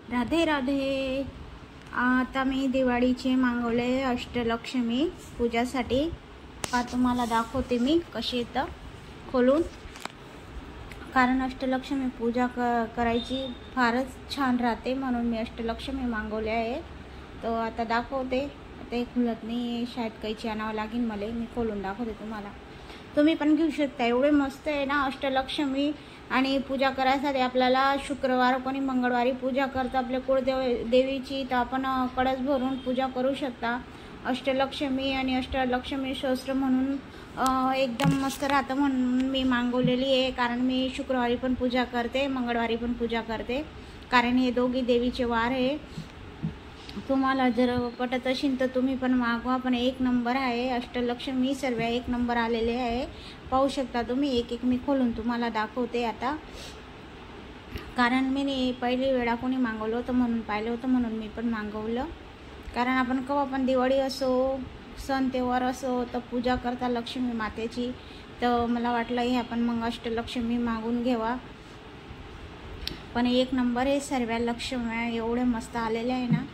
राधे राधे। आता मी दिवाळीचे मागवले अष्टलक्ष्मी पूजासाठी। तुम्हाला दाखवते मी कशी येतं खोलून, कारण अष्टलक्ष्मी पूजा करायची फारच छान राहते, म्हणून मी अष्टलक्ष्मी मागवले आहे। तो आता दाखवते। ते खुलत नाही, शायद कैची आणावं लागेल मला। मी खोलून दाखवते तुम्हाला, तुम्ही पण घेऊ शकता। एवढे मस्त आहे ना अष्टलक्ष्मी। आणि पूजा करायसाठी आपल्याला शुक्रवार कोणी मंगळवारी पूजा करतं आपल्या कुळदेवीची, तर आपण कळस भरून पूजा करू शकता। अष्टलक्ष्मी आणि अष्टलक्ष्मी स्तोत्र म्हणून एकदम मस्त राहतं, म्हणून मी मागवलेली आहे। कारण मी शुक्रवारी पण पूजा करते, मंगळवारी पण पूजा करते, कारण हे दोघी देवीचे वार आहे। तुम्हाला जर पटत असेल तर तुम्ही पण मागवा, पण एक नंबर आहे अष्टलक्ष्मी, सर्व एक नंबर आलेले आहे। पाहू शकता तुम्ही, एक एक मी खोलून तुम्हाला दाखवते आता। कारण मी पहिली वेळा कोणी मागवलं होतं म्हणून पाहिलं होतं, म्हणून मी पण मागवलं। कारण आपण केव्हा पण दिवाळी असो, सण त्योहार असो, तर पूजा करता लक्ष्मी मातेची, तर मला वाटलं हे आपण मग अष्टलक्ष्मी मागून घ्यावा। पण एक नंबर आहे, सर्व लक्ष्मी एवढे मस्त आलेले आहे ना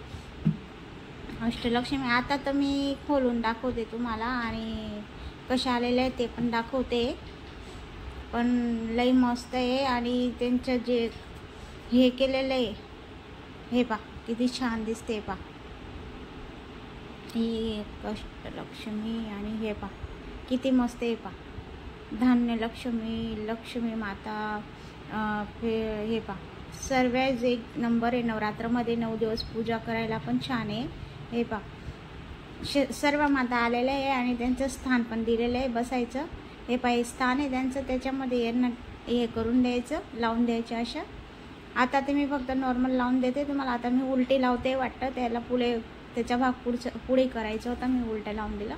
अष्टलक्ष्मी। आता तर मी खोलून दाखवते तुम्हाला, आणि कशा आलेले आहे ते पण दाखवते। पण लई मस्त आहे, आणि त्यांचं जे हे केलेलं आहे हे पा किती छान दिसते पा। ही अष्टलक्ष्मी आणि हे पा किती मस्त आहे पा। धान्य लक्ष्मी, लक्ष्मी माता, हे पा सर्व एक नंबर आहे। नवरात्रामध्ये 9 दिवस पूजा करायला पण छान आहे। हे पा सर्व माता आलेले आहे, आणि त्यांचं स्थान पण दिलेलं आहे बसायचं। हे पा हे स्थान आहे त्यांचं, त्याच्यामध्ये यांना हे करून द्यायचं, लावून द्यायचं अशा। आता ते मी फक्त नॉर्मल लावून देते तुम्हाला। आता मी उलटी लावते वाटतं, त्याला त्याचा भाग पुढे करायचा होता, मी उलटा लावून दिला।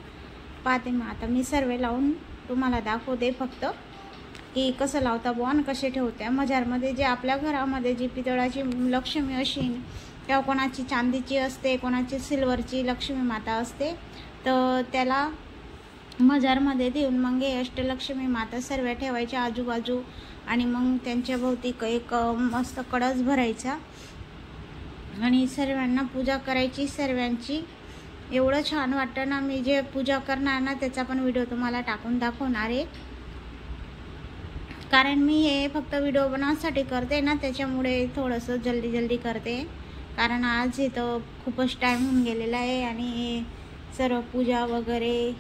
पाहते मग आता मी सर्व लावून तुम्हाला दाखवते फक्त की कसं लावता बुवा आणि कसे ठेवत्या। मजारमध्ये जे आपल्या घरामध्ये जी पितळाची लक्ष्मी अशी, किंवा कोणाची चांदीची असते, कोणाची सिल्वरची लक्ष्मी माता असते, तर त्याला मजारमध्ये देऊन मग हे अष्टलक्ष्मी माता सर्व ठेवायच्या आजूबाजू, आणि मग त्यांच्या भोवती एक मस्त कळस भरायचा, आणि सर्वांना पूजा करायची सर्वांची। एवढं छान वाटतं ना, मी जे पूजा करणार ना त्याचा पण व्हिडिओ तुम्हाला टाकून दाखवणार आहे। कारण मी हे फक्त व्हिडिओ बनवण्यासाठी करते ना, त्याच्यामुळे थोडंसं जल्दी करते। कारण आज इथं खूपच टाईम होऊन गेलेला आहे, आणि सर्व पूजा वगैरे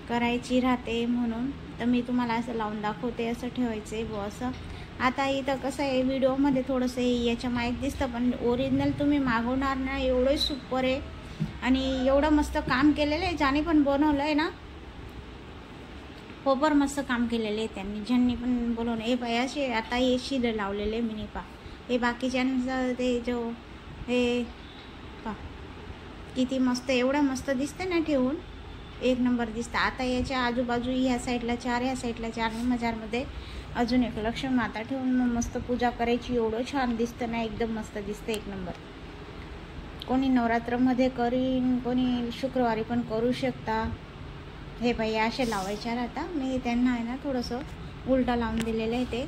करायची राहते, म्हणून तर मी तुम्हाला असं लावून दाखवते, असं ठेवायचं आहे बुवा असं। आता इथं कसं आहे, व्हिडिओमध्ये थोडंसं याच्या माहीत दिसतं, पण ओरिजिनल तुम्ही मागवणार ना एवढं सुपर आहे, आणि एवढं मस्त काम केलेलं आहे। ज्याने पण बनवलं आहे ना पोपर मस्त काम केलेलं आहे त्यांनी, ज्यांनी पण बोलवलं। हे बाय असे आता हे शिलं लावलेले मिनी पा, हे बाकीच्यांचं ते जो हे पा किती मस्त, एवढं मस्त दिसतं ना ठेवून, एक नंबर दिसतं। आता याच्या आजूबाजू ह्या साईडला 4, ह्या साईडला 4, मजारमध्ये अजून एक लक्ष्मी माता ठेवून मग मस्त पूजा करायची। एवढं छान दिसतं ना, एकदम मस्त दिसतं, एक नंबर। कोणी नवरात्रामध्ये करीन, कोणी शुक्रवारी पण करू शकता। हे बाई असे लावायच्या राहता, मी त्यांना आहे ना थोडंसं उलटा लावून दिलेलं आहे। ते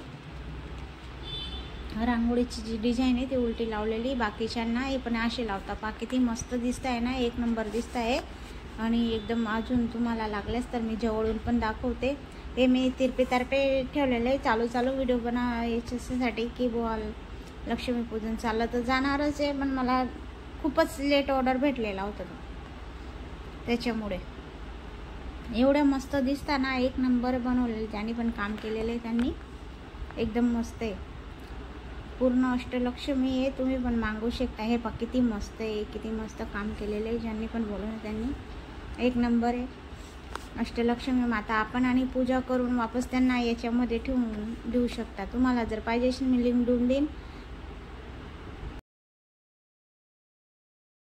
रांगोळीची जी डिझाईन आहे ती उलटी लावलेली, बाकीच्यांना हे पण असे लावता पा। किती मस्त दिसत आहे ना, एक नंबर दिसत आहे। आणि एकदम अजून तुम्हाला लागल्यास तर मी जवळून पण दाखवते। हे मी तिरपे ठेवलेलं आहे चालू व्हिडिओ याच्यासाठी, की बुवा लक्ष्मीपूजन चाललं तर जाणारच आहे, पण मला खूपच लेट ऑर्डर भेटलेला होता त्याच्यामुळे। एवढं मस्त दिसताना, एक नंबर बनवलेलं, त्यांनी पण काम केलेलं आहे त्यांनी, एकदम मस्त आहे। पूर्ण अष्टलक्ष्मी आहे, तुम्ही पण मागवू शकता। हे पा किती मस्त आहे, किती मस्त काम केलेलं आहे, ज्यांनी पण बोलवलं त्यांनी, एक नंबर आहे अष्टलक्ष्मी माता। आपण आणि पूजा करून वापस त्यांना याच्यामध्ये ठेवून देऊ शकता। तुम्हाला जर पाहिजे असेल मी लिंक देऊन देईन,